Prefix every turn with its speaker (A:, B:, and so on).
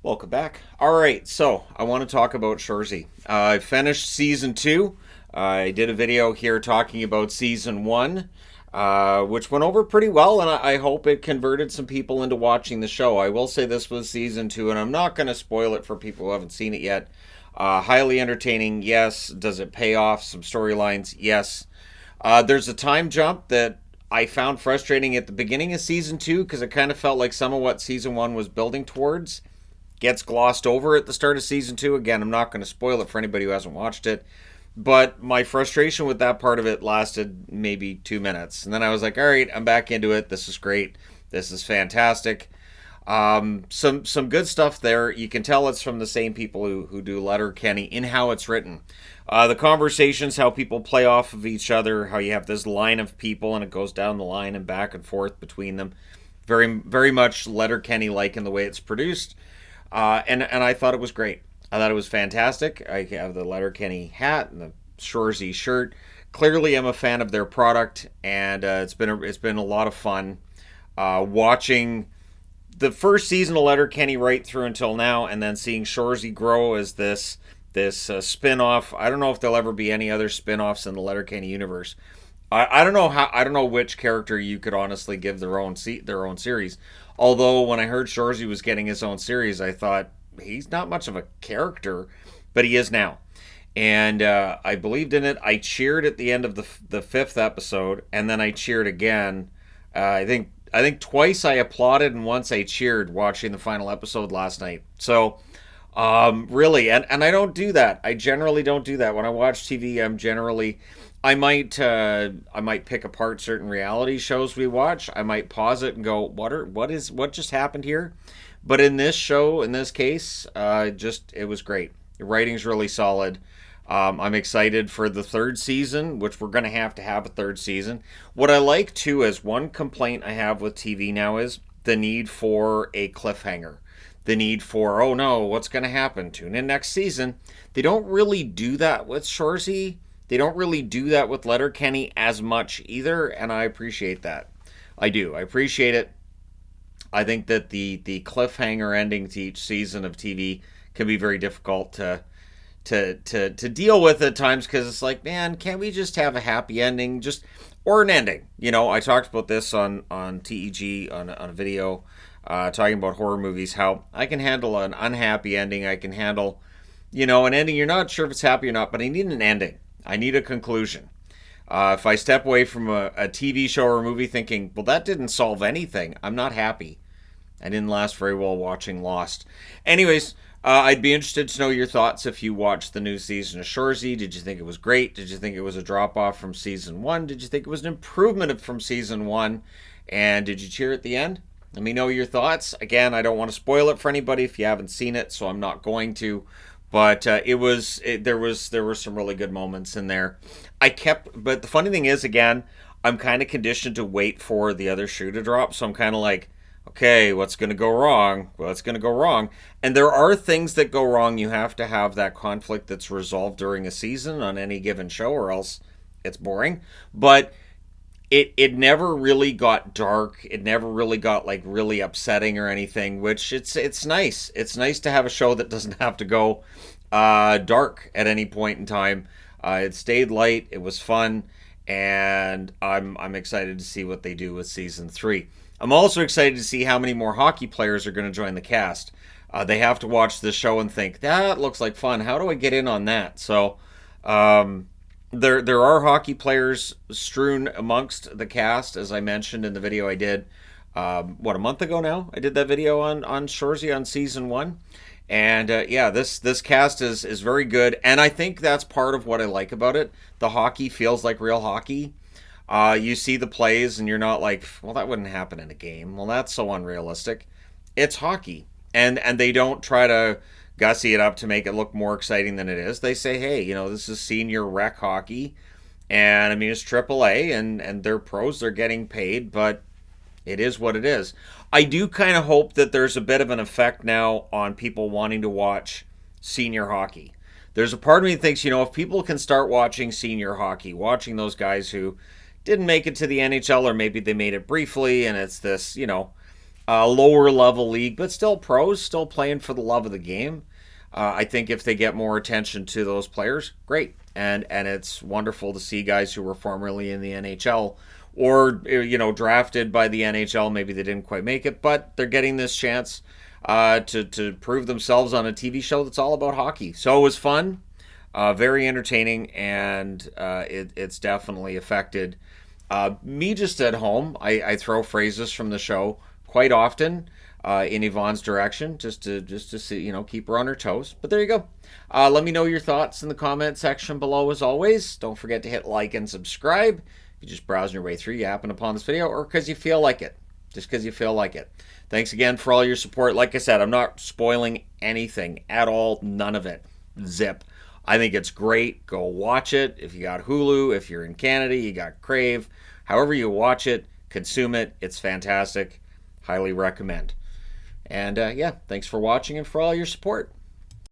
A: Welcome back. All right, so I want to talk about Shoresy. I finished season 2. I did a video here talking about season 1, which went over pretty well, and I hope it converted some people into watching the show. I will say this was season 2, and I'm not going to spoil it for people who haven't seen it yet. Highly entertaining, yes. Does it pay off some storylines? Yes. There's a time jump that I found frustrating at the beginning of season 2 because it kind of felt like some of what season 1 was building towards gets glossed over at the start of season 2. Again, I'm not going to spoil it for anybody who hasn't watched it. But my frustration with that part of it lasted maybe 2 minutes. And then I was like, all right, I'm back into it. This is great. This is fantastic. Some good stuff there. You can tell it's from the same people who do Letterkenny in how it's written. The conversations, how people play off of each other, how you have this line of people and it goes down the line and back and forth between them. Very, very much Letterkenny-like in the way it's produced. And I thought it was great. I thought it was fantastic. I have the Letterkenny hat and the Shoresy shirt. Clearly, I'm a fan of their product, and it's been a lot of fun watching the first season of Letterkenny right through until now, and then seeing Shoresy grow as this spin-off. I don't know if there'll ever be any other spin-offs in the Letterkenny universe. I don't know how. I don't know which character you could honestly give their own series. Although when I heard Shoresy was getting his own series, I thought he's not much of a character, but he is now, and I believed in it. I cheered at the end of the 5th episode, and then I cheered again. I think twice I applauded and once I cheered watching the final episode last night. So really, and I don't do that. I generally don't do that when I watch TV. I might pick apart certain reality shows we watch. I might pause it and go, what just happened here? But in this show, in this case, it was great. The writing's really solid. I'm excited for the 3rd season, which we're going to have a 3rd season. What I like, too, is one complaint I have with TV now is the need for a cliffhanger. The need for, oh no, what's going to happen? Tune in next season. They don't really do that with Shoresy. They don't really do that with Letterkenny as much either, and I appreciate that. I do. I appreciate it. I think that the cliffhanger ending to each season of TV can be very difficult to deal with at times because it's like, man, can't we just have a happy ending, or an ending? You know, I talked about this on TEG on a video talking about horror movies. How I can handle an unhappy ending. I can handle, an ending you're not sure if it's happy or not, but I need an ending. I need a conclusion. If I step away from a TV show or a movie thinking, well, that didn't solve anything, I'm not happy. I didn't last very well watching Lost. Anyways, I'd be interested to know your thoughts if you watched the new season of Shoresy. Did you think it was great? Did you think it was a drop-off from season 1? Did you think it was an improvement from season 1? And did you cheer at the end? Let me know your thoughts. Again, I don't want to spoil it for anybody if you haven't seen it, so I'm not going to. But there were some really good moments in there. But the funny thing is, again, I'm kind of conditioned to wait for the other shoe to drop. So I'm kind of like, okay, what's going to go wrong? Well, it's going to go wrong. And there are things that go wrong. You have to have that conflict that's resolved during a season on any given show, or else it's boring. But it never really got dark. It never really got like really upsetting or anything, which it's nice. It's nice to have a show that doesn't have to go dark at any point in time. It stayed light. It was fun, and I'm excited to see what they do with season 3. I'm also excited to see how many more hockey players are going to join the cast. They have to watch this show and think, that looks like fun. How do I get in on that? So there are hockey players strewn amongst the cast, as I mentioned in the video I did, a month ago now? I did that video on Shoresy on season 1. And this cast is very good. And I think that's part of what I like about it. The hockey feels like real hockey. You see the plays and you're not like, well, that wouldn't happen in a game. Well, that's so unrealistic. It's hockey. And they don't try to gussy it up to make it look more exciting than it is. They say, hey, this is senior rec hockey. And I mean, it's AAA and they're pros, they're getting paid, but it is what it is. I do kind of hope that there's a bit of an effect now on people wanting to watch senior hockey. There's a part of me that thinks, if people can start watching senior hockey, watching those guys who didn't make it to the NHL, or maybe they made it briefly, and it's this, lower level league, but still pros, still playing for the love of the game. I think if they get more attention to those players, great. And it's wonderful to see guys who were formerly in the NHL or drafted by the NHL. Maybe they didn't quite make it, but they're getting this chance to prove themselves on a TV show that's all about hockey. So it was fun, very entertaining, and it's definitely affected me just at home. I throw phrases from the show quite often in Yvonne's direction, just to see, keep her on her toes. But there you go. Let me know your thoughts in the comment section below. As always, don't forget to hit like and subscribe. If you just browsing your way through, you happen upon this video, or because you feel like it. Just because you feel like it. Thanks again for all your support. Like I said, I'm not spoiling anything at all. None of it. Zip. I think it's great. Go watch it. If you got Hulu, if you're in Canada, you got Crave. However you watch it, consume it. It's fantastic. Highly recommend. And yeah, thanks for watching and for all your support.